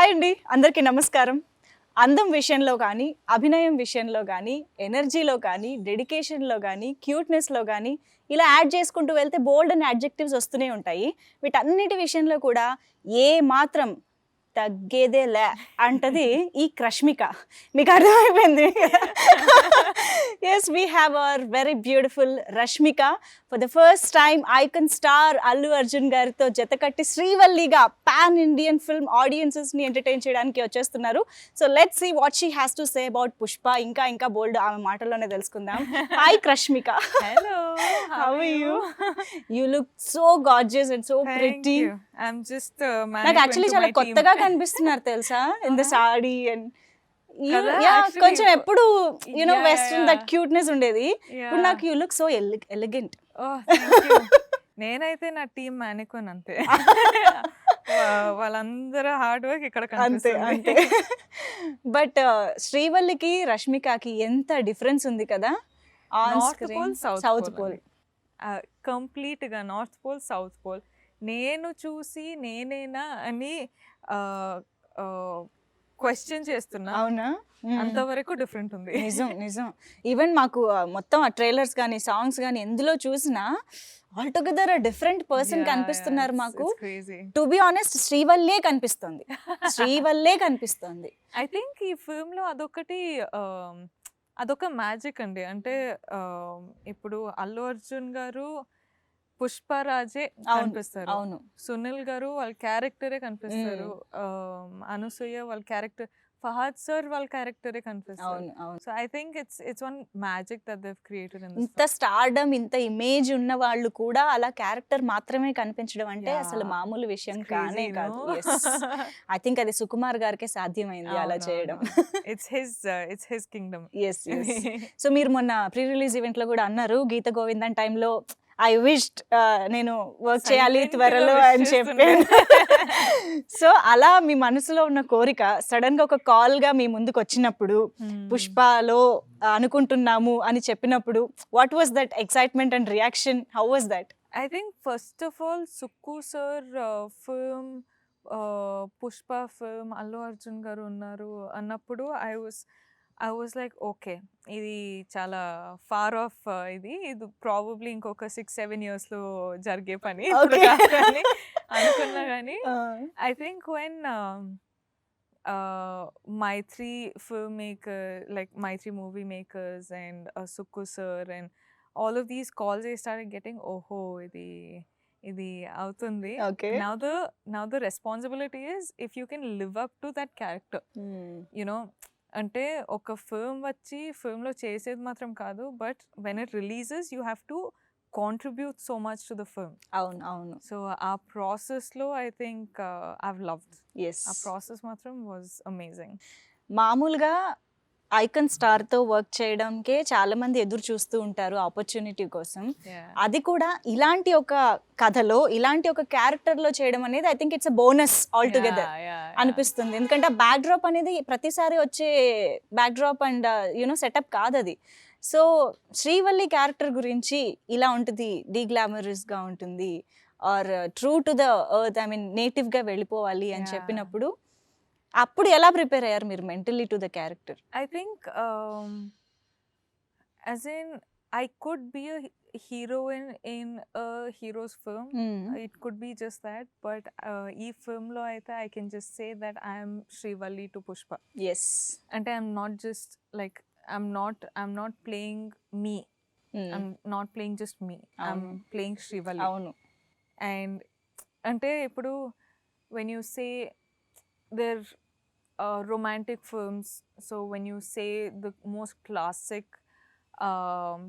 Hi అండి, అందరికీ నమస్కారం. అందం విషయంలో కానీ, అభినయం విషయంలో కానీ, ఎనర్జీలో కానీ, డెడికేషన్‌లో కానీ, క్యూట్‌నెస్‌లో కానీ ఇలా యాడ్ చేసుకుంటూ వెళ్తే బోల్డ్ అని అడ్జెక్టివ్స్ వస్తూనే ఉంటాయి. వీటన్నిటి విషయంలో కూడా ఏ మాత్రం తగ్గేదేలే అంటది ఈ క్రష్మిక. మీకు అర్థమైపోయింది కదా? Yes, we have our very beautiful Rashmika. For the first time icon star Allu Arjun గారితో జతకట్టి శ్రీవల్లిగా పాన్ ఇండియన్ ఫిల్మ్ ఆడియన్సెస్ని ఎంటర్టైన్ చేయడానికి వచ్చేస్తున్నారు. So let's see what she has to say about Pushpa. ఇంకా బోల్డ్ ఆమె మాటల్లోనే తెలుసుకుందాం. Hi Crushmika. Hello, How are you? You look so gorgeous and so Thank pretty. you. I'm just నాకు యాక్చువల్లీ చాలా కొత్తగా కనిపిస్తున్నారు తెలుసా, ఇన్ ద సాడీ అండ్ కదా, యా actually కొంచెం ఎప్పుడు you know yeah, western yeah. That cuteness ఉండేది. ఇప్పుడు Yeah. నాకు you look so elegant. Oh, thank you. నేనైతే నా టీమ్ మానికోన్ అంతే. వాళ్ళందరూ హార్డ్ వర్క్ ఇక్కడ అంతే కనిపిస్తుంది. బట్ శ్రీవల్లికి రష్మికకి ఎంత డిఫరెన్స్ ఉంది కదా on north screen. Pole south pole. Complete గా నార్త్ పోల్ సౌత్ పోల్. నేను చూసి నేనేనా అని క్వశ్చన్ చేస్తున్నా. అవునా? అంతవరకు డిఫరెంట్ ఉంది. నిజం. ఈవెన్ మాకు మొత్తం ఆ ట్రైలర్స్ కానీ సాంగ్స్ కానీ ఎందులో చూసినా all together different person Yeah, కనిపిస్తున్నారు yeah, మాకు. it's crazy. To be honest శ్రీవల్లే కనిపిస్తుంది. ఐ థింక్ ఈ ఫిల్మ్ లో అదొక మ్యాజిక్ అండి. అంటే ఇప్పుడు అల్లు అర్జున్ గారు పుష్పరాజే కనిపిస్తారు, అవును. సునీల్ గారు వాళ్ళ క్యారెక్టరే కనిపిస్తారు, అనసూయ వాళ్ళ క్యారెక్టర్, ఫహద్ సార్ వాళ్ళ క్యారెక్టరే కనిపిస్తారు. అవును. So I think it's one magic that they have created in ఇంత స్టార్డమ్, ఇంత ఇమేజ్ ఉన్న వాళ్ళు కూడా అలా క్యారెక్టర్ మాత్రమే కనిపించడం అంటే Yeah. అసలు మామూలు విషయం It's crazy, కానే కాదు. no? ఐ థింక్ అది సుకుమార్ గారికే సాధ్యమైంది అలా చేయడం. It's his kingdom. Yes. So మీరు మొన్న ప్రీ రిలీజ్ ఈవెంట్ లో కూడా అన్నారు, గీత గోవిందన్ టైంలో ఐ విష్డ్ నేను వర్క్ చేయాలి Silent గా త్వరలో wish అని చెప్పాను. సో అలా మీ మనసులో ఉన్న కోరిక సడన్ గా ఒక కాల్ గా మీ ముందుకు వచ్చినప్పుడు, పుష్పలో అనుకుంటున్నాము అని చెప్పినప్పుడు, what was that excitement and reaction? How was that? I think first of all, Sukku sir film, Pushpa film, Allu Arjun గారు ఉన్నారు అన్నప్పుడు ఐ వాజ్ లైక్ ఓకే, ఇది చాలా ఫార్ ఆఫ్, ఇది ప్రాబబ్లీ ఇంకొక 6-7 years లో జరిగే పని ఇప్పుడు Okay. కాదు అని అనుకున్నా. కానీ I think when Mythri film maker, like Maitri movie makers and Sukku sir and all of these calls I started getting, ఓహో ఇది అవుతుంది. Okay. Now the responsibility is if you can live up to that character, you know. అంటే ఒక film వచ్చి ఫిల్మ్లో చేసేది మాత్రం కాదు, but when it releases you have to contribute so much to the film. అవును. సో ఆ ప్రాసెస్లో I think I've loved. Yes. ఆ ప్రాసెస్ మాత్రం వాజ్ అమేజింగ్. మామూలుగా ఐకాన్ స్టార్ తో వర్క్ చేయడానికే చాలా మంది ఎదురు చూస్తూ ఉంటారు ఆపర్చునిటీ కోసం. అది కూడా ఇలాంటి ఒక కథలో, ఇలాంటి ఒక క్యారెక్టర్ లో చేయడం అనేది I think it's a bonus all together అనిపిస్తుంది. ఎందుకంటే ఆ బ్యాక్ డ్రాప్ అనేది ప్రతిసారి వచ్చే back drop and you know setup కాదు అది. సో శ్రీవల్లి క్యారెక్టర్ గురించి ఇలా ఉంటుంది, డీగ్లామరస్ గా ఉంటుంది, or true to the earth, I mean native గా వెళ్ళిపోవాలి అని చెప్పినప్పుడు అప్పుడు ఎలా ప్రిపేర్ అయ్యారు మీరు mentally to the character? I think as in I could be a heroine in a hero's film. It could be just that, but ee film lo aithe I can just say that I am Srivalli to Pushpa. Yes. And I'm not just like I'm not playing me. I'm not playing just me. I'm playing Srivalli. అవును. And ante ippudu when you say they're romantic films, so when you say the most classic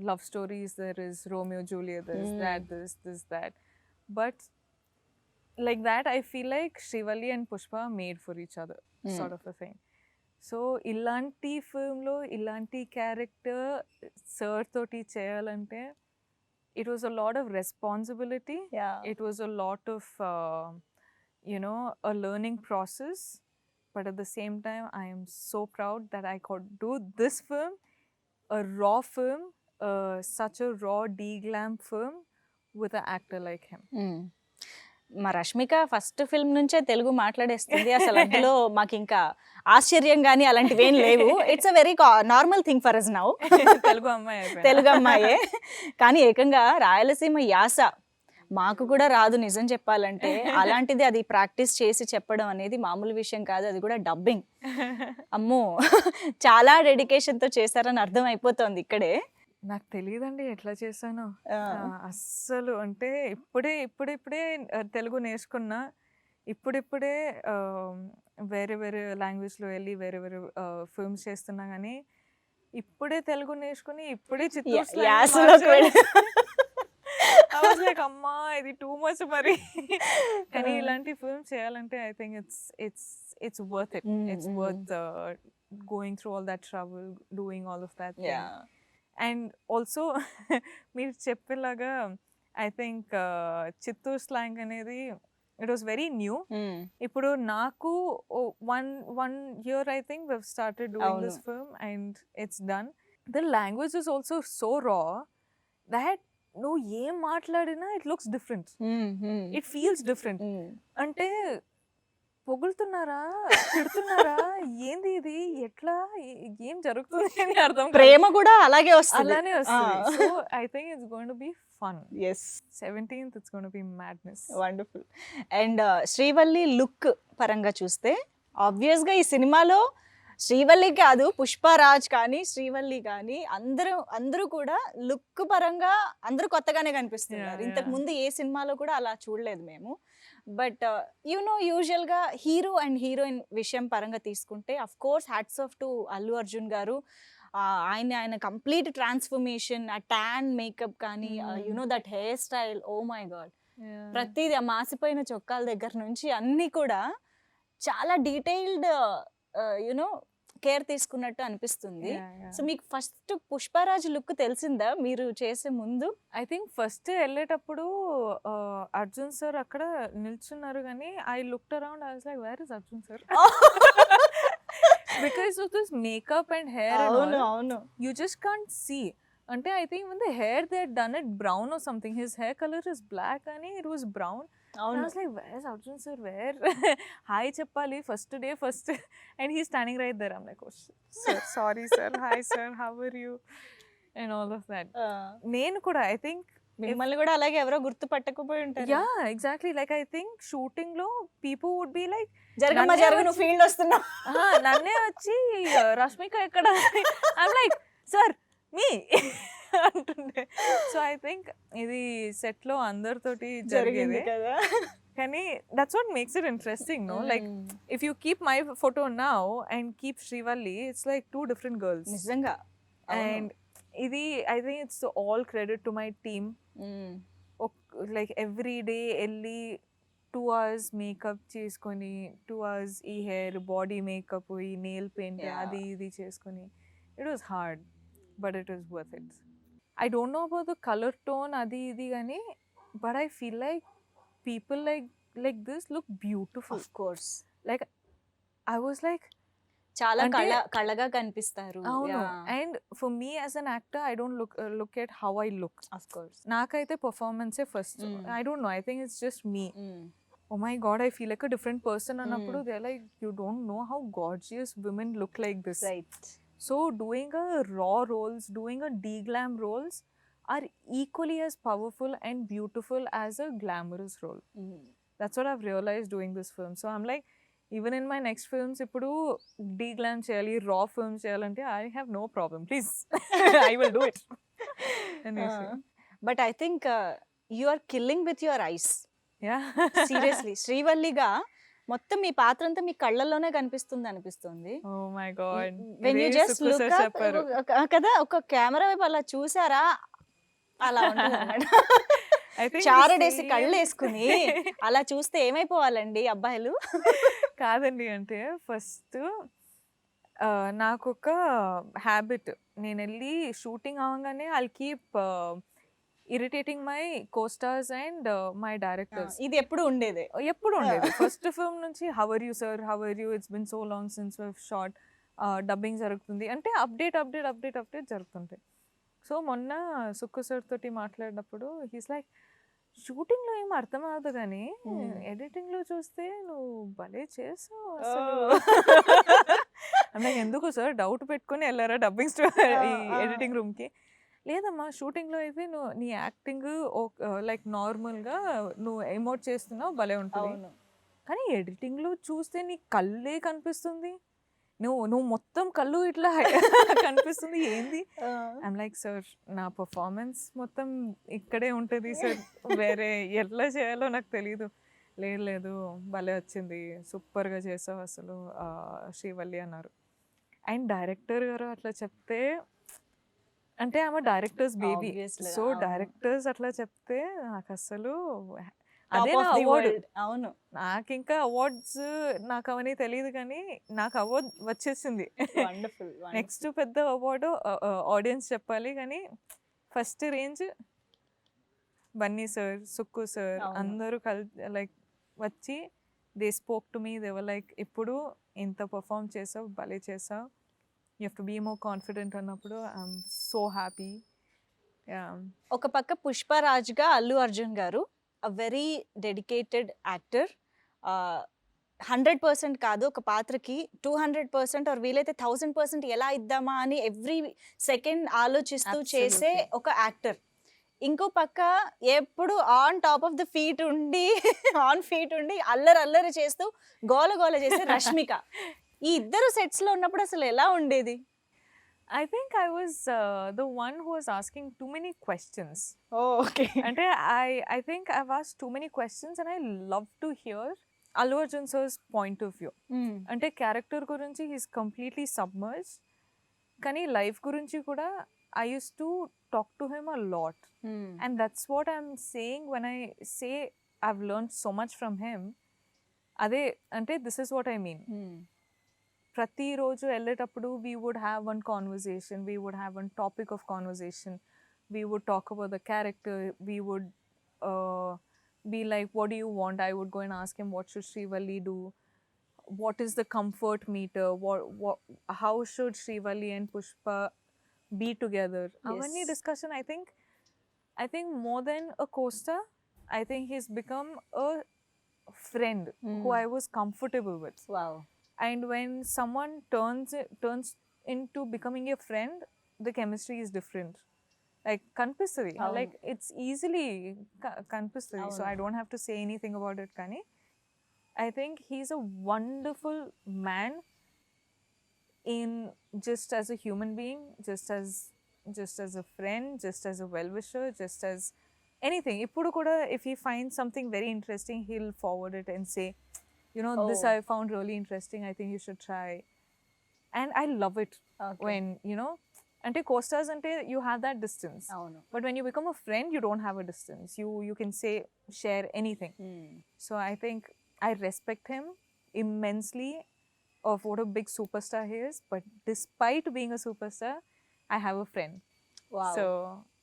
love stories, there is Romeo Juliet, there is that, but like that I feel like Srivalli and Pushpa are made for each other, sort of a thing. So ilanti film lo ilanti character sir toti cheyalante it was a lot of responsibility. It was a lot of a learning process. But at the same time, I am so proud that I could do this film, a raw film, such a raw D-glam film with an actor like him. మా Rashmika first film నుంచే తెలుగు మాట్లాడేస్తుంది. అసలు అందులో మాకు ఇంకా ఆశ్చర్యం గానీ అలాంటివి ఏం లేవు. It's a very normal thing for us now. Telugu అమ్మాయి అయిపోయినా. తెలుగు అమ్మాయే. కానీ ఏకంగా రాయలసీమ యాస మాకు కూడా రాదు నిజం చెప్పాలంటే. అలాంటిది అది ప్రాక్టీస్ చేసి చెప్పడం అనేది మామూలు విషయం కాదు. అది కూడా డబ్బింగ్. అమ్మో! చాలా డెడికేషన్‌తో చేశారని అర్థం అయిపోతోంది ఇక్కడే. నాకు తెలియదండి ఎట్లా చేశానో. ఆ! అస్సలు అంటే ఇప్పుడిప్పుడే తెలుగు నేర్చుకున్నా. ఇప్పుడిప్పుడే వేరే వేరే లాంగ్వేజ్‌లో వెళ్ళి వేరే వేరే ఫిల్మ్స్ చేస్తున్నా గానీ, ఇప్పుడే తెలుగు నేర్చుకుని ఇప్పుడే చిత్తూరు స్లాంగ్ యాసలోకి వెళ్ళి ఐ వాస్ లైక్ అమ్మా ఇది టూ మచ్ మరి. కానీ ఇలాంటి ఫిల్మ్స్ చేయాలంటే I think it's worth it. It's worth going through all that trouble, doing all of that thing. Yeah! And also మీరు చెప్పేలాగా ఐ థింక్ చిత్తూరు స్లాంగ్ అనేది ఇట్ వాస్ వెరీ న్యూ. ఇప్పుడు నాకు one year I think we've started doing this అవును. film and it's done. The language is also so raw that నువ్వు ఏం మాట్లాడినా it looks different. It feels different. అంటే పొగులుతున్నారా, తిడుతున్నారా, ఏంది ఇది, ఎట్లా, ఏం జరుగుతుంది అని అర్థం కాదు. ప్రేమ కూడా అలాగే వస్తుంది. అలానే వస్తుంది. So I think it's going to be fun. Yes. 17th it's going to be madness. Wonderful. And Srivalli look పరంగా చూస్తే ఆబ్వియస్గా ఈ సినిమాలో శ్రీవల్లి కాదు, పుష్పరాజ్ కానీ శ్రీవల్లి కానీ అందరూ కూడా లుక్ పరంగా అందరూ కొత్తగానే కనిపిస్తున్నారు. Yeah, ఇంతకు yeah. ముందు ఏ సినిమాలో కూడా అలా చూడలేదు మేము. బట్ యూజువల్గా హీరో అండ్ హీరోయిన్ విషయం పరంగా తీసుకుంటే of course hats off to Allu Arjun garu. ఆయన కంప్లీట్ ట్రాన్స్ఫర్మేషన్, ఆ ట్యాన్ మేకప్ కానీ that hair style, oh my god, Yeah. ప్రతిదీ ఆ మాసిపోయిన చొక్కాల దగ్గర నుంచి అన్నీ కూడా చాలా డీటెయిల్డ్ కేర్ తీసుకున్నట్టు అనిపిస్తుంది. Yeah, yeah. సో మీకు ఫస్ట్ పుష్పరాజ్ లుక్ తెలిసిందా మీరు చేసే ముందు? ఐ థింక్ ఫస్ట్ వెళ్ళేటప్పుడు అర్జున్ సార్ అక్కడ నిల్చున్నారు కానీ I looked around, I was like where is Arjun sir, because of this makeup and hair and అవును ఆల్ అవును. you just can't see. అంటే I think when the hair they had done it brown or something, his hair color is black and it was brown. And I అవును. was like, where's Arjun sir, where? Hi cheppali, first day, first. And he's standing right there. I'm like, oh sir, sorry sir, hi sir, how are you? And all of that. నేను కూడా I think మిమ్మల్ని కూడా అలాగే ఎవరో గుర్తు పట్టకపోయి ఉంటారు. yeah, exactly, like I think shooting లో people would be like, జరగమ్మ నన్నే జరుగు, నువ్వు ఫీల్డ్ వస్తున్నావు. నన్నే వచ్చి రష్మిక ఎక్కడ, ఐమ్ లైక్ సార్ మీ అంటుండే. సో ఐ థింక్ ఇది సెట్ లో అందరితోటి జరిగింది జరిగేది. కదా. కానీ that's what makes it interesting, no? Like if you keep my photo now and keep Srivalli, it's like two different girls. నిజంగా. అండ్ ఇది I think it's all credit to my team. Like every day వెళ్ళి 2 hours makeup చేసుకొని, 2 hours ఈ హెయిర్, body makeup, ఈ nail paint, Yeah. అది ఇది చేసుకొని, it was hard but it was worth it. I don't know about the colour tone అది ఇది కానీ, but I feel like people like this look beautiful. Of course. Like I was like చాలా అంటే- కళగా కనిపిస్తారు. అవును. And for me as an actor I don't look at how I look. Of course. నాకైతే పర్ఫార్మెన్సే first. I don't know, I think it's just me. Oh my god, I feel like a different person. Annappudu they're like, you don't know how gorgeous women look like this. Right. So doing a raw roles, doing a de-glam roles are equally as powerful and beautiful as a glamorous role. That's what I've realized doing this film. So I'm like, even in my next films, ippudu de-glam cheyali, raw films cheyalante, I have no problem. Please, I will do it. And you see. But I think you are killing with your eyes. Yeah. Seriously శ్రీవల్లిగా మొత్తం మీ పాత్ర అంతా మీ కళ్ళల్లోనే కనిపిస్తుంది అనిపిస్తుంది. Oh my god. When you ఇదే just Sukku look sir చెప్పారు. కదా, ఒక కెమెరా వైపు అలా చూసారా, అలా ఉంటుంది అన్నమాట. I think the చారడేసి scene- కళ్ళు వేసుకుని అలా చూస్తే ఏమైపోవాలండి అబ్బాయిలు? కాదండి, అంటే ఫస్ట్ నాకు ఒక హ్యాబిట్, నేను వెళ్ళి షూటింగ్ అవ్వగానే I'll keep irritating my co-stars and my directors. ఇది ఎప్పుడు ఉండేదే. ఎప్పుడు ఉండేది. ఫస్ట్ ఫిల్మ్ నుంచి how are you sir, how are you, it's been so long since we shot, dubbing జరుగుతుంది అంటే అప్డేట్ జరుగుతుంటాయి. సో మొన్న సుక్కు సార్ తోటి మాట్లాడినప్పుడు హీస్ లైక్, షూటింగ్‌లో ఏం అర్థం అవ్వదు గానీ, హ్మ్. ఎడిటింగ్‌లో చూస్తే నువ్వు భలే చేసావు అసలు. ఓహ్! నాకు ఎందుకో సార్ డౌట్ పెట్టుకొని ఎళ్లారా డబ్బింగ్ ఈ ఆ! ఎడిటింగ్ రూమ్‌కి. లేదమ్మా షూటింగ్‌లో అయితే నీ యాక్టింగ్ లైక్ నార్మల్‌గా నువ్వు ఎమోట్ చేస్తున్నావు భలే ఉంటది. అవును. కానీ ఎడిటింగ్‌లో చూస్తే నీ కళ్ళే కనిపిస్తుంది. నువ్వు మొత్తం కళ్ళు ఇట్లా కనిపిస్తుంది ఏంది? ఆ! ఐయామ్ లైక్ సార్ నా పర్ఫార్మెన్స్ మొత్తం ఇక్కడే ఉంటది సార్. వేరే ఎట్లా చేయాలో నాకు తెలీదు. లేదు లేదు భలే వచ్చింది. సూపర్‌గా చేసావు అసలు శ్రీవల్లి అన్నారు. అండ్ డైరెక్టర్ గారు అట్లా చెప్తే అంటే ఆమె డైరెక్టర్స్ బేబీ. ఆబ్వియస్‌లీగా. సో అవును. డైరెక్టర్స్ అట్లా చెప్తే నాకసలు అదే టాప్ నా ఆఫ్ ది అవార్డ్. వరల్డ్. అవును. నాకింకా అవార్డ్స్ నాకవన్నీ తెలీదు కానీ నాకు అవార్డ్ వచ్చేసింది. వండర్‌ఫుల్. వండర్‌ఫుల్. నెక్స్ట్ పెద్ద అవార్డు ఆడియన్స్ చెప్పాలి కానీ first range Bunny sir, Sukku sir అవును. అందరూ లైక్ వచ్చి they spoke to me they were like ఇప్పుడు ఇంత పర్ఫామ్ చేసావు భలే చేసావు you have to be more confident అన్నప్పుడు ఐఎమ్ సో హ్యాపీ. ఒక పక్క 'పుష్పరాజ్‌గా' అల్లు అర్జున్ గారు వెరీ డెడికేటెడ్ యాక్టర్. 100% కాదు ఒక పాత్రకి 200% ఆర్ వీలైతే 1000% ఎలా ఇద్దామా అని ఎవ్రీ సెకండ్ ఆలోచిస్తూ చేసే Absolutely. ఒక యాక్టర్. ఇంకో పక్క ఎప్పుడు on top of the feet ఉండి అల్లరి అల్లరి చేస్తూ గోల గోల చేసే రష్మిక. ఈ ఇద్దరు సెట్స్‌లో ఉన్నప్పుడు అసలు ఎలా ఉండేది? I think I was the one who was asking too many questions. Okay. అంటే I think I've asked too many questions and I love to hear Allu Arjun sir's point of view. అంటే character గురించి he's completely submerge కానీ life గురించి కూడా I use to talk to him a lot and that's what I'm saying when I say I've learn so much from him. అదే అంటే this is what I mean. ప్రతిరోజు వెళ్ళేటప్పుడు we would have one conversation, we would have one topic of conversation, we would talk about the character, we would be like, what do you want? I would go and ask him, what should Srivalli do? What is the comfort meter? How should Srivalli and Pushpa be together? Avani Yes. discussion, I think more than a co-star, I think he's become a friend who I was comfortable with. Wow. And when someone turns into becoming a friend, the chemistry is different. Like కనిపిస్తుంది అవును. Like it's easily కనిపిస్తుంది. So అవును. I don't have to say anything about it. కానీ I think he's a wonderful man in just as a human being, just as a friend, just as a well wisher, just as anything. ఇప్పుడు కూడా if he find something very interesting he'll forward it and say this Oh. I found really interesting, I think you should try. And I love it when అంటే co-stars అంటే you have that distance, అవును. but when you become a friend you don't have a distance, you can say share anything. So I think I respect him immensely of what a big superstar he is, but despite being a superstar I have a friend. వావ్. So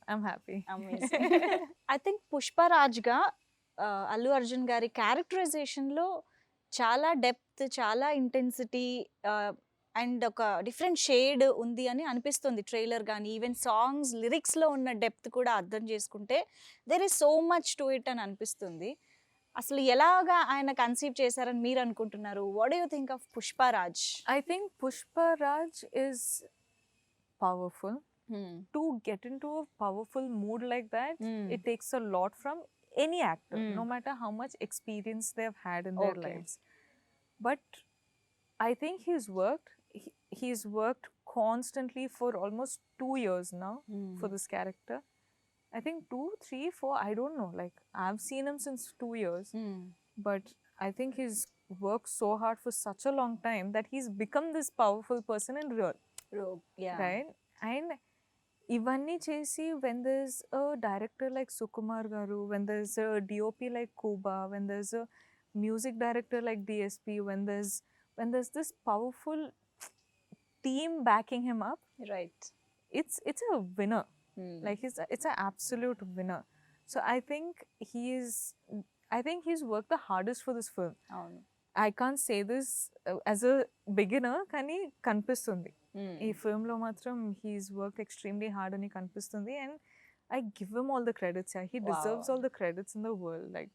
I'm happy. Amazing. I think పుష్పరాజ్‌గా అల్లు అర్జున్ గారి క్యారెక్టరైజేషన్‌లో చాలా depth, చాలా intensity and ఒక different shade ఉంది అని అనిపిస్తుంది. ట్రైలర్ గానీ, ఈవెన్ సాంగ్స్ లిరిక్స్‌లో ఉన్న డెప్త్ కూడా అర్థం చేసుకుంటే there is so much to it అని అనిపిస్తుంది. అసలు ఎలాగా ఆయన కన్సీవ్ చేశారని మీరు అనుకుంటున్నారు? What do you think of Pushparaj? I think Pushpa Raj is powerful. To get into a powerful mood like that, it takes a lot from any actor, no matter how much experience they've had in their Okay. lives. But I think he's worked constantly for almost 2 years now for this character. I think 2, 3, 4, I don't know. Like I've seen him since 2 years, but I think he's worked so hard for such a long time that he's become this powerful person in real. Right? And ఇవన్నీ చేసి when there's a director like Sukumar Garu, when there's a DOP like Kuba, when there's a music director like DSP, when there's this powerful team backing him up, right. it's a winner. Like it's an absolute winner. So I think he's worked the hardest for this film. అవును. I can't say this as a beginner, కానీ కనిపిస్తుంది ఈ ఫిల్మ్లో మాత్రం he's work extremely hard అని కనిపిస్తుంది. And I give him all the credits. Yeah, he deserves Wow. all the credits in the world. Like,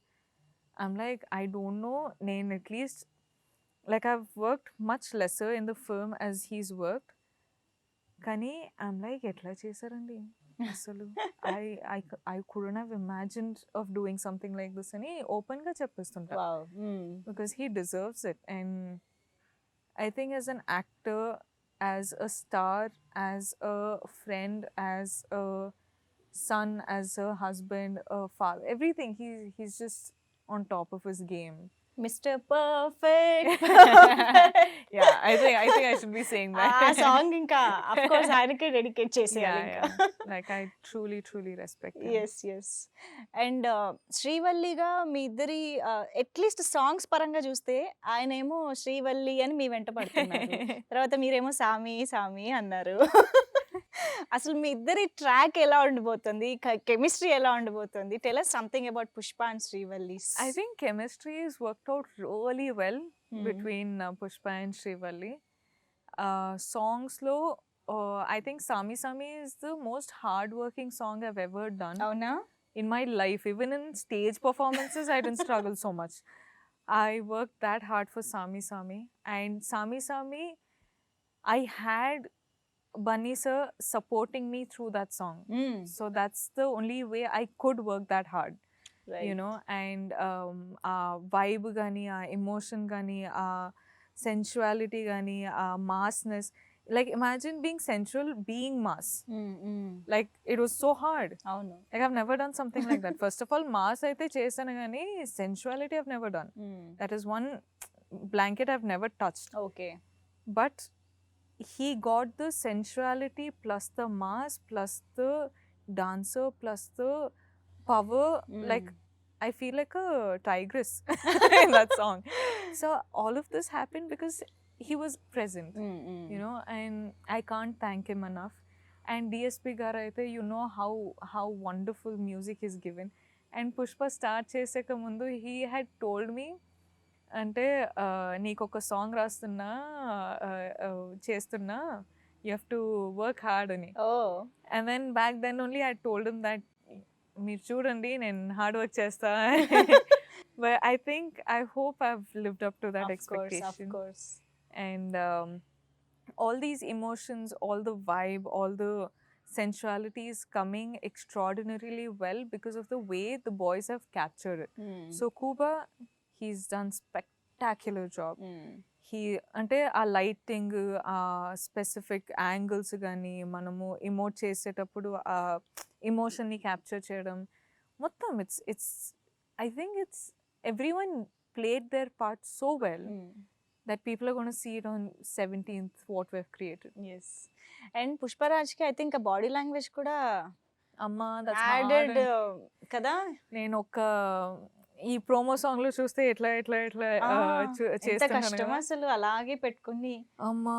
I'm like, I don't know. Nain at least, like, I've worked much lesser in the film as he's worked. Kani, I'm like, etla chesarandi. అసలు I couldn't have imagined of doing something like this అని open గా చెప్పేస్తుంటా Wow. because he deserves it. And I think as an actor, as a star, as a friend, as a son, as a husband, a father, everything, he's just on top of his game. Mr. Perfect. Yeah, I think I should be saying that. ఆ song ఇంకా of course ఆయనకే dedicate చేసేయాలి Yeah, ఇంకా. yeah. Like, I truly respect him. Yes and శ్రీవల్లిగా మీ ఇద్దరి at least songs పరంగా చూస్తే ఆయనేమో శ్రీవల్లి అని మీ వెంట పడుతున్నారు, తర్వాత మీరేమో సామి సామి అన్నారు. అసలు మీ ఇద్దరి ట్రాక్ ఎలా ఉండబోతుంది, కెమిస్ట్రీ ఎలా ఉండబోతుంది? Tell us something about Pushpa and Srivalli. I think chemistry is worked out really well between Pushpa and Srivalli. Songs lo, I think Sami Sami is the most hard-working song I've ever done అవునా? in my life. Even in stage performances, I didn't struggle so much. I worked that hard for Sami Sami. And Sami Sami, I had Bunny sir supporting me through that song. So that's the only way I could work that hard. You know, and vibe gani, emotion gani, sensuality gani, massness. Like, imagine being sensual, being mass. Like, it was so hard. అవును. Like, I've never done something like that. First of all, mass aithe chesanu gani, sensuality I've never done. That is one blanket I've never touched. Okay. But he got the sensuality plus the mass plus the dancer plus the power. Like, I feel like a tigress in that song. So all of this happened because he was present, you know, and I can't thank him enough. And DSP garu aithe, you know how wonderful music is given. And Pushpa start cheseka mundu, he had told me, అంటే నీకు ఒక song రాస్తున్నా చేస్తున్నా, you have to work hard అని. And then back then only I told him that మీరు చూడండి నేను hard work చేస్తా. But I think I hope I have lived up to that expectation. And all these emotions, all the vibe, all the sensuality is coming extraordinarily well because of the way the boys have captured it. So Kuba, he's done spectacular job. He అంటే ఆ lighting, ఆ specific angles కానీ మనము emote చేసేటప్పుడు ఆ ఎమోషన్ని capture చేయడం మొత్తం, it's I think it's everyone played their part so well that people are going to see it on 17th what we've created. Yes. And పుష్పరాజ్కి ఐ థింక్ బాడీ లాంగ్వేజ్ కూడా అమ్మా added కదా. నేను ఒక ఈ ప్రోమో సాంగ్ లో చూస్తే ఎట్లా కష్టం అసలు అలాగే పెట్టుకుని. అమ్మా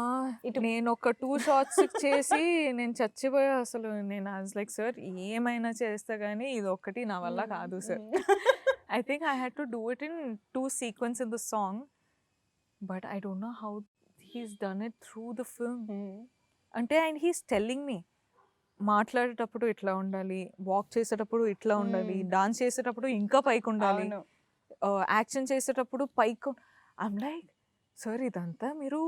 నేను ఒక 2 షాట్స్ చేసి నేను చచ్చిపోయా అసలు. నేను లైక్ సార్ ఏమైనా చేస్తా కానీ ఇది ఒక్కటి నా వల్ల కాదు sir. I think I had to do it in 2 sequences in the song, but I don't know how he's done it through the film. అంటే and he's telling me మాట్లాడేటప్పుడు ఇట్లా ఉండాలి, వాక్ చేసేటప్పుడు ఇట్లా ఉండాలి, డాన్స్ చేసేటప్పుడు ఇంకా పైకి ఉండాలి, యాక్షన్ చేసేటప్పుడు పైకి. ఐమ్ లైక్ సార్ ఇదంతా మీరు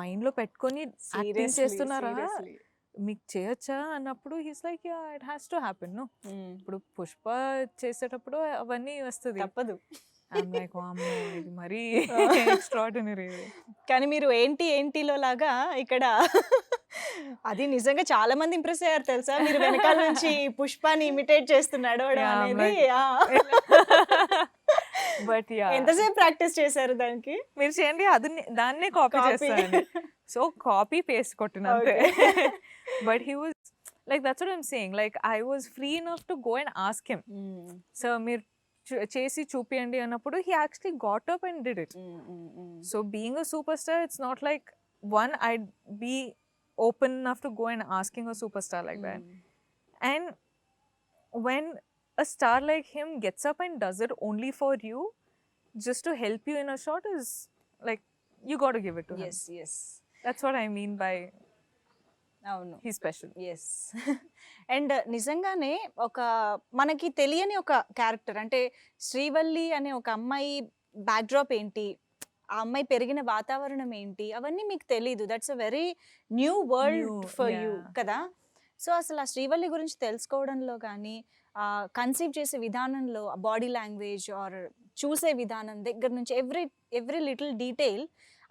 మైండ్లో పెట్టుకొని యాక్టింగ్ చేస్తున్నారా, మీకు చేయొచ్చా అన్నప్పుడు he's like yeah it has to happen. No ఇప్పుడు పుష్ప చేసేటప్పుడు అవన్నీ వస్తుంది, తప్పదు. ఇది మరీ ఎక్స్ట్రాడినరీ. కానీ మీరు ఏంటిలో లాగా ఇక్కడ అది నిజంగా చాలా మంది ఇంప్రెస్ అయ్యారు తెలుసా, మీరు వెనకాల నుంచి పుష్పాని ఇమిటేట్ చేస్తున్నాడు అనేది. బట్ ఎంతసేపు ప్రాక్టీస్ చేశారు దానికి? మీరు చేయండి, అది దాన్నే కాపీ చేస్తాను. సో కాపీ పేస్ట్ కొట్టిన. But he was like that's what I'm saying, like I was free enough to go and ask him, so మీరు చేసి చూపియండి అన్నప్పుడు he actually got up and did it. So being a superstar, it's not like one I'd be open enough to go and asking a superstar like that. And when a star like him gets up and does it only for you, just to help you in a shot, is like you got to give it to him. Yes. That's what I mean by అవును. He special. Yes. And నిజంగానే ఒక మనకి తెలియని ఒక character అంటే శ్రీవల్లి అనే ఒక అమ్మాయి బ్యాక్డ్రాప్ ఏంటి, ఆ అమ్మాయి పెరిగిన వాతావరణం ఏంటి, అవన్నీ మీకు తెలీదు. That's a very new world New, for you yeah. కదా. సో అసలు ఆ శ్రీవల్లి గురించి తెలుసుకోవడంలో కానీ కన్సీవ్ చేసే విధానంలో బాడీ లాంగ్వేజ్ ఆర్ చూసే విధానం దగ్గర నుంచి ఎవ్రీ లిటిల్ డీటెయిల్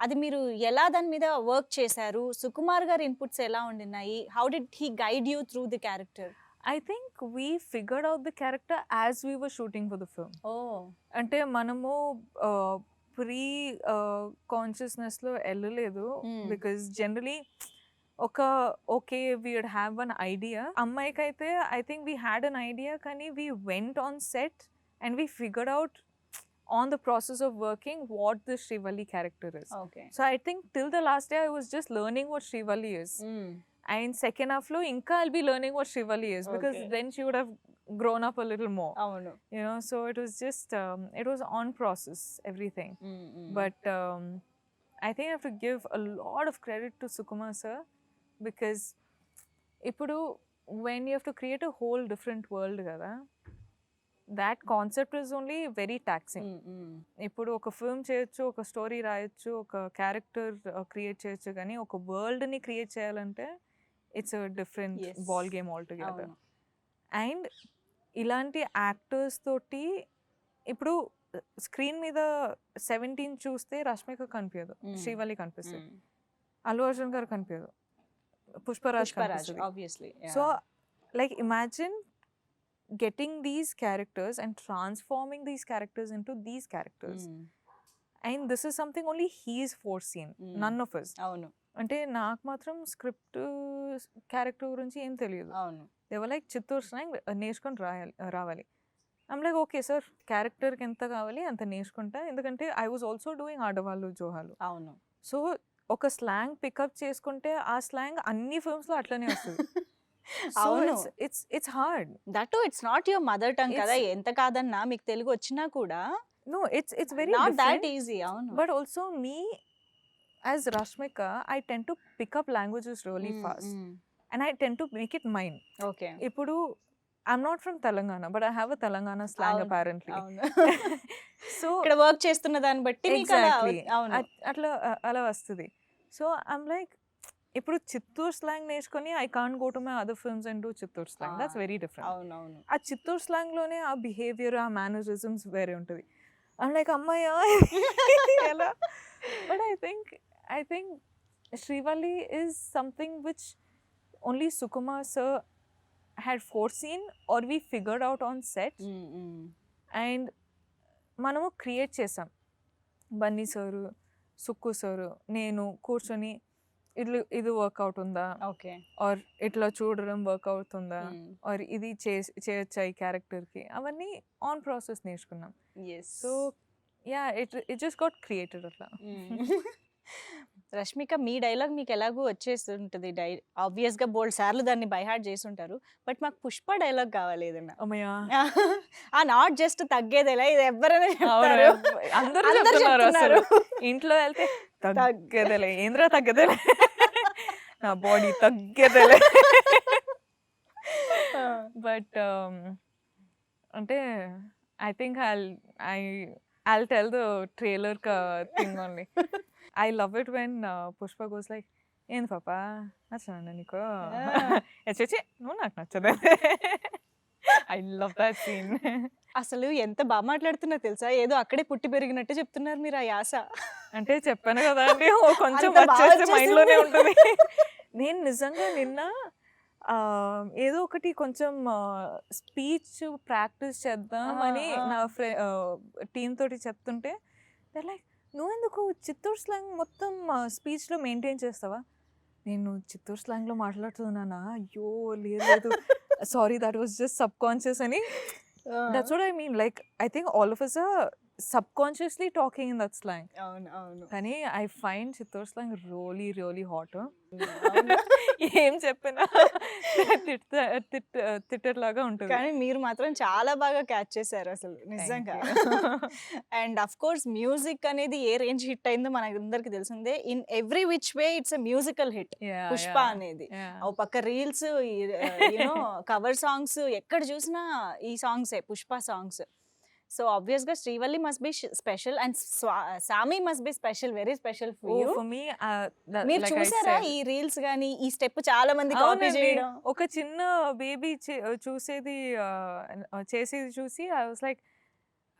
అది మీరు ఎలా దాని మీద వర్క్ చేశారు, సుకుమార్ గారి ఇన్పుట్స్ ఎలా ఉండినాయి, how did he guide you through the character? I think we figured out the character as we were shooting for the film. Oh అంటే మనము ప్రీ కాన్షియస్నెస్లో వెళ్ళలేదు, బికాస్ జనరలీ ఒక okay we would have one idea. అమ్మాయికి అయితే I think we had an idea, కానీ we went on set and we figured out on the process of working what the Srivalli character is. Okay. So I think till the last day I was just learning what Srivalli is. And second half lo inka I'll be learning what Shrivali is, because Okay. then she would have grown up a little more, అవును. you know. So it was just it was on process, everything. But I think I have to give a lot of credit to Sukumar sir, because ipudu when you have to create a whole different world kada, that concept is only very taxing. ఇప్పుడు ఒక film చేయొచ్చు, ఒక story రాయొచ్చు, ఒక character create చేయొచ్చు, కానీ ఒక వరల్డ్ని create చేయాలంటే it's a different Yes. Ball game all together. అవును. అండ్ ఇలాంటి యాక్టర్స్ తోటి ఇప్పుడు స్క్రీన్ మీద 17 చూస్తే రష్మిక కనిపించదు, శ్రీవల్లి కనిపిస్తుంది, అల్లు అర్జున్ గారు కనిపించదు, పుష్పరాజ్ పుష్పరాజ్ కనిపిస్తుంది. Obviously. So like imagine getting these characters and transforming these characters into these characters, and this is something only he's foreseen, none of us. అవును. అంటే నాకు మాత్రం స్క్రిప్ట్ క్యారెక్టర్ గురించి ఏం తెలియదు. అవును. దేవర్ లైక్ చిత్తూరు స్లాంగ్ నేర్చుకొని రావాలి. ఐమ్ లైక్ ఓకే సార్, క్యారెక్టర్కి ఎంత కావాలి అంత నేర్చుకుంటా, ఎందుకంటే ఐ వాజ్ ఆల్సో డూయింగ్ ఆడవాళ్ళు జోహాలు. అవును. సో ఒక స్లాంగ్ పికప్ చేసుకుంటే ఆ స్లాంగ్ అన్ని ఫిల్మ్స్లో అట్లనే వస్తుంది. సో అవును. It's hard. That it's not your mother tongue కదా, ఎంత కాదన్నా మీకు తెలుగు వచ్చినా కూడా No, it's very not different. That easy. అవును. But also me, as Rashmika, I tend to pick up languages really fast, and I tend to make it mine. Okay. Ippudu, I'm not from Telangana, but I have a Telangana slang అవును. apparently. అవును. So ఇక్కడ work చేస్తున్న దాన్ని బట్టి మీకు అలా exactly, అవును. అలా వస్తుంది. So I'm like, ఇప్పుడు చిత్తూరు స్లాంగ్ నేర్చుకొని I can't go to my other films and do Chittoor slang. That's very different. అవును. అవును. ఆ చిత్తూరు స్లాంగ్లోనే ఆ బిహేవియర్, ఆ మేనరిజమ్స్ వేరే ఉంటుంది. I'm like, అమ్మాయ్యా ఎలా? But I think Srivalli is something which only Sukumar sir had foreseen or we figured out on set, and మనము create చేసాం. బన్నీ సారు, సుక్కు సారు, నేను కూర్చొని ఇది వర్కౌట్ ఉందా, ఓకే. ఆర్ ఇట్లా చూడడం వర్క్ అవుతుందా, ఆర్ ఇది చేయొచ్చా ఈ క్యారెక్టర్కి, అవన్నీ ఆన్ ప్రాసెస్ నేర్చుకున్నాం. So yeah it just got created అట్లా. రష్మిక, మీ డైలాగ్ మీకు ఎలాగూ వచ్చేసి ఉంటుంది, ఆబ్వియస్ గా బోల్డ్ సార్లు దాన్ని బైహార్ట్ చేసి ఉంటారు. బట్ మాకు పుష్ప డైలాగ్ కావాలి ఏదన్నా. అమ్మయ్యా, ఆ నాట్ జస్ట్ తగ్గేదేలా, ఇది ఎవరైనా అవును, చెప్తారు. అందరూ అందరూ చెప్తున్నారు అసలు. చెప్తున్నారు. ఇంట్లో వెళ్తే తగ్గేదేలే, ఏంద్రా తగ్గదేలే, నా బాడీ తగ్గేదేలే. బట్ అంటే I think I'll tell the trailer thing only. I love it when Pushpa goes like, "ಏನು ಪಾಪ నచ్చనా నీకు?" చచ్చి నువ్వు నాకు నచ్చదే. I love that scene. అసలు ఎంత బాగా మాట్లాడుతున్నా తెలుసా, ఏదో అక్కడే పుట్టి పెరిగినట్టు చెప్తున్నారు మీరు ఆ యాస. అంటే చెప్పాను కదా అండి, కొంచెం అంత బాగా వచ్చేస్తే వచ్చేసింది. మైండ్లోనే ఉంటుంది. నేను నిజంగా నిన్న ఏదో ఒకటి కొంచెం స్పీచ్ ప్రాక్టీస్ చేద్దామని నా టీమ్ తోటి చెప్తుంటే దర్ లైక్, నువ్వెందుకు చిత్తూరు స్లాంగ్ మొత్తం స్పీచ్లో మెయింటైన్ చేస్తావా? నేను చిత్తూరు స్లాంగ్లో మాట్లాడుతున్నానా? అయ్యో లేదు, sorry, that was just subconscious అని. That's what I mean. Like I think all of us are subconsciously talking in that slang. అవును అవును కానీ I find Chittoor slang really, really hot. అవును ఏం చెప్పినా తిట్టేలాగా ఉంటుంది. కానీ మీరు మాత్రం చాలా బాగా క్యాచ్ చేశారు అసలు నిజంగా. అండ్ అఫ్ కోర్స్ మ్యూజిక్ అనేది ఏ రేంజ్ హిట్ అయిందో మనందరికి తెలిసిందే. In every which way it's a musical hit Yeah, Pushpa yeah, అనేది. yeah. ఓ పక్క రీల్స్, యూనో కవర్ సాంగ్స్, ఎక్కడ చూసినా ఈ సాంగ్సే పుష్ప సాంగ్స్. సో ఆబ్వియస్గా Srivalli must be special and Saami must be special, very special for Oh, you. for me, మీరు like I చూసారా said, ఈ రీల్స్ గానీ ఈ స్టెప్ చాలా మంది కాపీ అవునండి. చేయడం? ఒక చిన్న బేబీ చూసేది చేసేది చూసి ఐ వాస్ లైక్,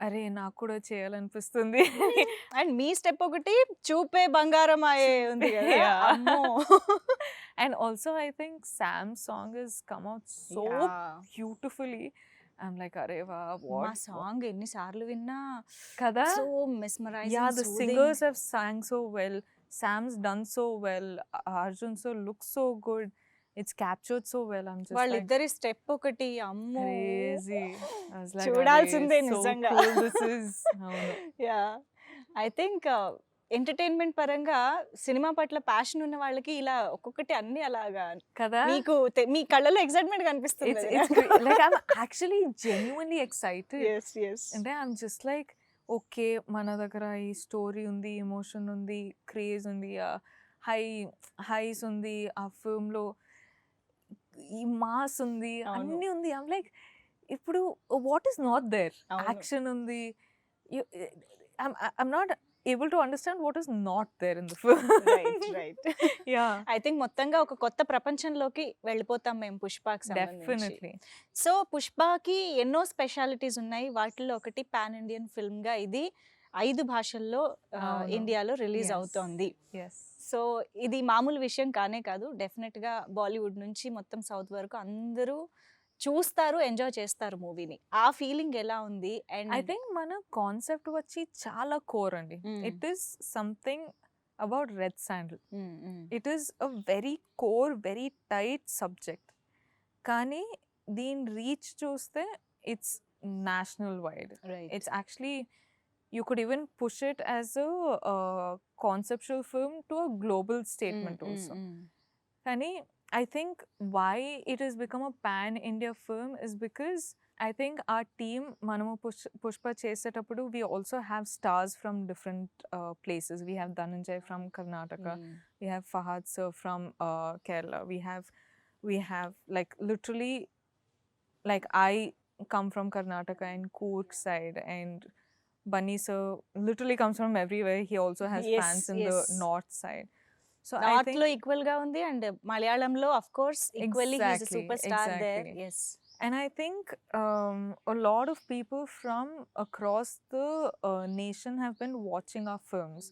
అరే నాకు కూడా చేయాలనిపిస్తుంది. అండ్ మీ స్టెప్ ఒకటి చూపే బంగారం అయ్యే ఉంది కదా. Yeah. అమ్మో. And also I think Sam's song has come out so Yeah. beautifully. I'm like, అరే వా, మా what సాంగ్ ఎన్నిసార్లు విన్నా కదా. So Yeah, mesmerising, the singers have sang so well. Sam's done so well. Arjun so looks so good. It's captured so well. I'm just like వాళ్ళిద్దరి step ఒకటి అమ్మో crazy. I was like, చూడాల్సిందే "Arey, so నిజంగా. cool this is." అవును. Yeah I think entertainment పరంగా cinema పట్ల passion ఉన్న వాళ్ళకి ఇలా ఒక్కొక్కటి అన్ని అలాగా కదా. మీకు మీ కళ్ళలో ఎక్సైట్మెంట్ కనిపిస్తుంది. It's great. Like I'm actually genuinely excited. Yes yes అంటే I'm just like, ఓకే మన దగ్గర ఈ స్టోరీ ఉంది, ఎమోషన్ ఉంది, క్రేజ్ ఉంది, హైస్ ఉంది, ఆ ఫిల్మ్లో ఈ మాస్ ఉంది, అవును. అన్నీ ఉంది. ఐమ్ లైక్, ఇప్పుడు వాట్ ఈస్ నాట్ దేర్? అవును. యాక్షన్ ఉంది. I'm not able to understand what is not there in the film. Right right yeah, I think మొత్తంగా ఒక కొత్త ప్రపంచంలోకి వెళ్ళిపోతాం మేము పుష్పకి సంబంధించి. డెఫినెట్లీ. సో పుష్పకి ఎన్నో స్పెషాలిటీస్ ఉన్నాయి. వాటిల్లో ఒకటి పాన్ ఇండియన్ ఫిల్మ్ గా ఇది 5 భాషల్లో అవును. ఇండియాలో రిలీజ్ Yes. అవుతోంది. ఎస్. సో ఇది మామూలు విషయం కానే కాదు. డెఫినెట్ గా బాలీవుడ్ నుంచి మొత్తం సౌత్ వరకు అందరూ చూస్తారు, ఎంజాయ్ చేస్తారు మూవీని. ఆ ఫీలింగ్ ఎలా ఉంది? ఐ అండ్ థింక్ మన కాన్సెప్ట్ వచ్చి చాలా కోర్ అండి. It is something about red sandal. It is a very core, very tight subject. కానీ దీని రీచ్ చూస్తే it's national wide. It's actually, you could even push it as a conceptual film to a global statement also. Kani, I think why it has become a pan-India film is because I think our team, Manamu Pushpa Chesetappudu, we also have stars from different places. We have Dhananjay from Karnataka. We have Fahad sir from Kerala. We have like literally, like I come from Karnataka and Coorg side, and Bunny sir literally comes from everywhere. He also has Yes, fans in yes. the north side. So I north think లో equal గా ఉంది and మలయాళంలో of course equally he is a Exactly, super star there. exactly. yes And I think a lot of people from across the nation have been watching our films.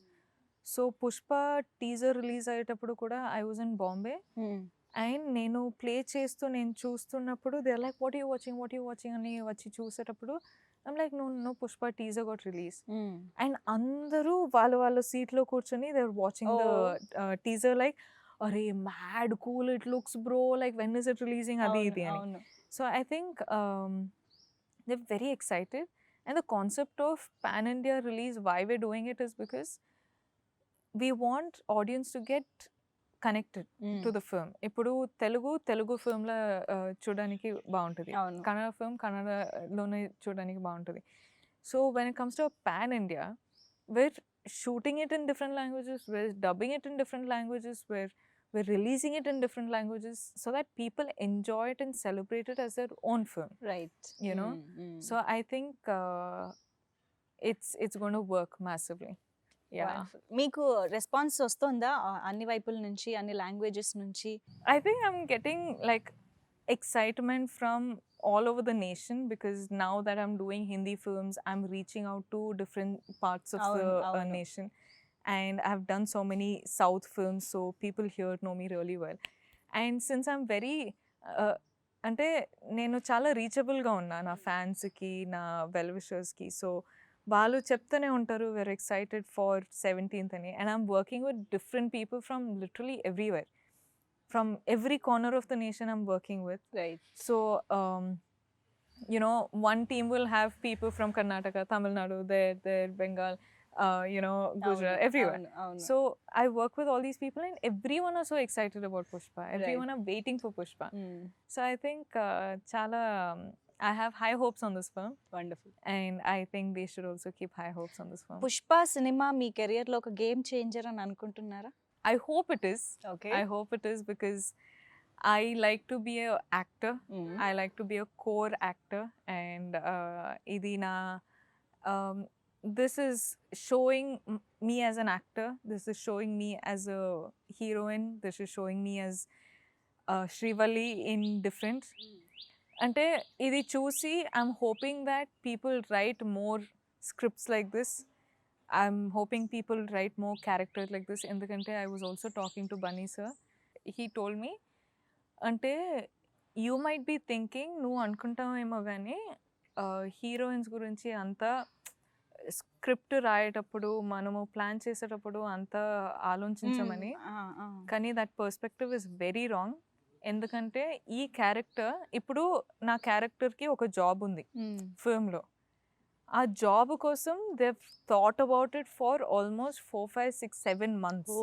So Pushpa teaser release అయ్యేటప్పుడు కూడా I was in Bombay, and నేను play చేస్తూ నేను చూస్తున్నప్పుడు they are like, what you watching అని వచ్చి చూసేటప్పుడు I'm like, no Pushpa teaser got release. And అందరూ వాళ్ళ సీట్లో కూర్చొని they are watching the teaser like, అరే mad cool it looks bro, like when is it releasing, అది ఇది అని. అవును So I think they're very excited. And the concept of pan-India release, why we're doing it is because we want audience to get connected to the film. ఇప్పుడు తెలుగు ఫిల్మ్లో చూడడానికి బాగుంటుంది, అవును Kannada film కన్నడలోనే చూడడానికి బాగుంటుంది. So when it comes to a pan-India, we're shooting it in different languages, we're dubbing it in different languages, we're releasing it in different languages so that people enjoy it and celebrate it as their own film, right you know. So I think it's going to work massively. Yeah, మీకు response వస్తుందా అన్ని వైపుల నుంచి, అన్ని languages నుంచి? I think I'm getting like excitement from all over the nation, because now that I'm doing Hindi films, I'm reaching out to different parts of the అవును. nation, and I've done so many South films, so people here know me really well. And since I'm very అంటే నేను చాలా రీచబుల్గా ఉన్నా నా ఫ్యాన్స్కి, నా well విషర్స్కి. So వాళ్ళు చెప్తూనే ఉంటారు, we're excited for 17th అని. And I'm working with different people from literally everywhere. From every corner of the nation I'm working with. Right So you know, one team will have people from Karnataka, Tamil Nadu, there, Bengal, Gujarat, everywhere. So I work with all these people, and everyone are so excited about Pushpa. Everyone are waiting for Pushpa. So I think chala I have high hopes on this film, wonderful. and I think they should also keep high hopes on this film. Pushpa cinema me career లో ఒక game changer అని అనుకుంటున్నారా? I hope it is. Okay. I hope it is, because I like to be a actor. I like to be a core actor, and idi na this is showing me as an actor. This is showing me as a heroine. This is showing me as Srivalli in different. Ante idi chusi I'm hoping that people write more scripts like this. I'm hoping people write more characters like this. Endukante I was also talking to Bunny sir. He told me, అంటే you might be thinking, నువ్వు అనుకుంటావేమో కానీ heroines గురించి అంత script రాయేటప్పుడు మనము plan చేసేటప్పుడు అంత ఆలోచించమని. కానీ that perspective is very wrong. ఎందుకంటే ఈ క్యారెక్టర్, ఇప్పుడు నా క్యారెక్టర్కి ఒక జాబ్ ఉంది ఫిల్మ్లో. ఆ జాబ్ కోసం they thought about it for almost 4, 5, 6, 7 months.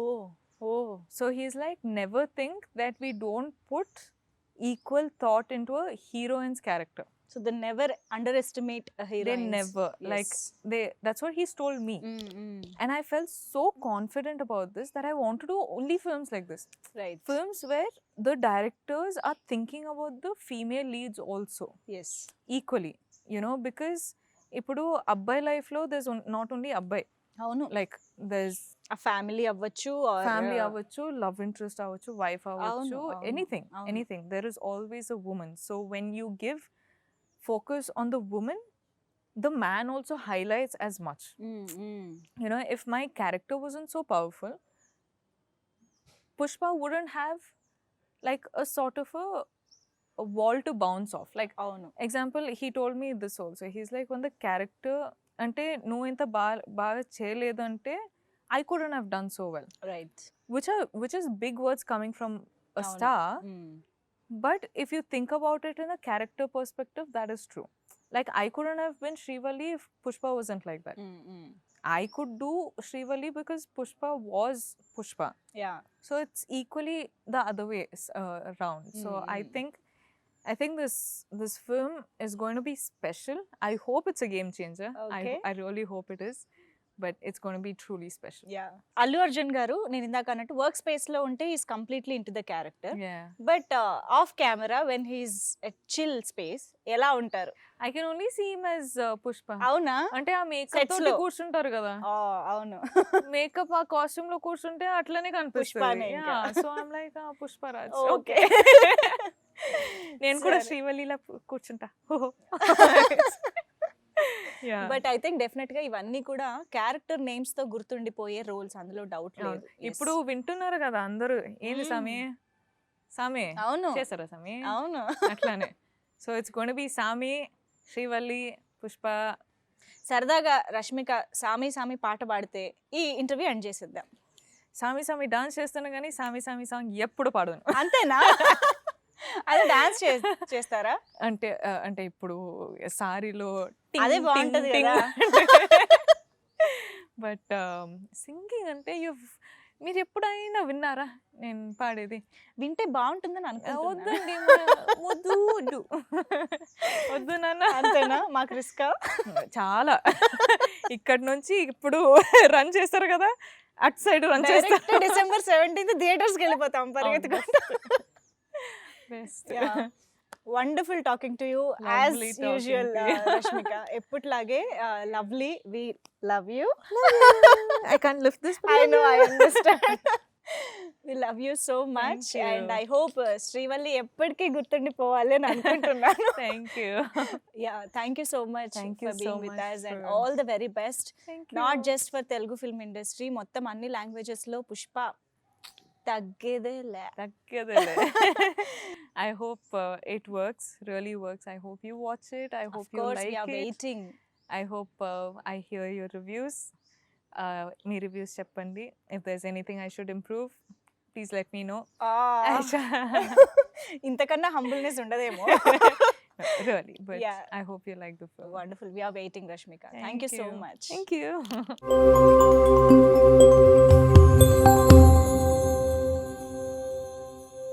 So he's like, never think that we don't put equal thought into a heroine's character. So they never underestimate a heroine. They never. Yes. Like that's what he's told me. And I felt so confident about this that I want to do only films like this. Right. Films where the directors are thinking about the female leads also. Yes. Equally, you know, because ఇప్పుడు అబ్బాయి లైఫ్లో there's not only అబ్బాయి. అవును. Like there's a family అవ్వచ్చు, family అవ్వచ్చు, love interest అవ్వచ్చు, wife అవ్వచ్చు, anything. There is always a woman. So when you give focus on the woman, the man also highlights as much. You know, if my character wasn't so powerful, Pushpa wouldn't have like a sort of a wall to bounce off. Like example, he told me this also. He's like, when the character అంటే నువ్వు ఇంత బాగా చేయలేదు అంటే I couldn't have done so well. Right. Which is big words coming from a star. But if you think about it in a character perspective, that is true. Like I couldn't have been Srivalli if Pushpa wasn't like that. I could do Srivalli because Pushpa was Pushpa. Yeah. So it's equally the other way around. So I think this film is going to be special. I hope it's a game changer. Okay. I really hope it is. But it's going to be truly special. Yeah. Allu Arjun garu, నేను ఇందాక అన్నట్టు work space లో ఉంటే is completely into the character. But of camera when he's at chill space ఎలా ఉంటారు? I can only see him as Pushpa. అవునా? అంటే ఆ మేకప్ తోటి కూర్చుంటారు కదా. అవును. మేకప్ ఆ కాస్ట్యూమ్ లో కూర్చుంటే అట్లనే కనిపిస్తుంది. So I'm like Pushparaj. Okay. నేను కూడా శ్రీవల్లిలా కూర్చుంటా. బట్ ఐ థింక్ డెఫినెట్ గా ఇవన్నీ కూడా క్యారెక్టర్ నేమ్స్ తో గుర్తుండిపోయే రోల్స్, అందులో డౌట్ లేదు. ఇప్పుడు వింటున్నారు కదా అందరూ, ఏంది సామి అవును చేస్తారా సామి? అవును, అట్లానే. So it's going to be సామి, శ్రీవల్లి, పుష్ప. సరదాగా రష్మిక సామి సామి పాట పాడితే ఈ ఇంటర్వ్యూ ఎండ్ చేసేద్దాం. సామి సామి డాన్స్ చేస్తాను కానీ సామి సామి సాంగ్ ఎప్పుడు పాడను. అంతేనా? అదే డాన్స్ చేస్తారా? అంటే ఇప్పుడు సారీలో అదే బాగుంటది కదా. బట్ సింగింగ్ అంటే మీరు ఎప్పుడైనా విన్నారా నేను పాడేది? వింటే బాగుంటుందని అనుకుంటున్నా. వద్దు వద్దు నాన్న. అంతేనా? మాకు రిస్కా చాలా. ఇక్కడ నుంచి ఇప్పుడు రన్ చేస్తారు కదా, అటు సైడ్ రన్ చేస్తారు. December 17th థియేటర్స్కి వెళ్ళిపోతాం పరిగెత్తుకుంటూ. Best. Yeah. Wonderful talking to you. Lovely as usual, Rashmika. ఎప్పటిలాగే lovely. We love you. I can't lift this. I know, I understand. We love you so much. Thank you. And I hope Srivalli ఎప్పటికీ గుర్తుండిపోవాలి అని అనుకుంటున్నాను. Thank you. Yeah, thank you so much for being with us and for... all the very best. Thank you. Not just for Telugu film industry, మొత్తం అన్ని languages లో పుష్ప తగ్గేదేలే. I hope it works, really works. I hope you watch it. I hope you like it. Of course, we are waiting. I hope I hear your reviews. Me reviews cheppandi. If there's anything I should improve, please let me know. ఇంతకన్నా humbleness ఉండదేమో. really, but Yeah. I hope you like the film. Wonderful. We are waiting, Rashmika. Thank you so much. Thank you.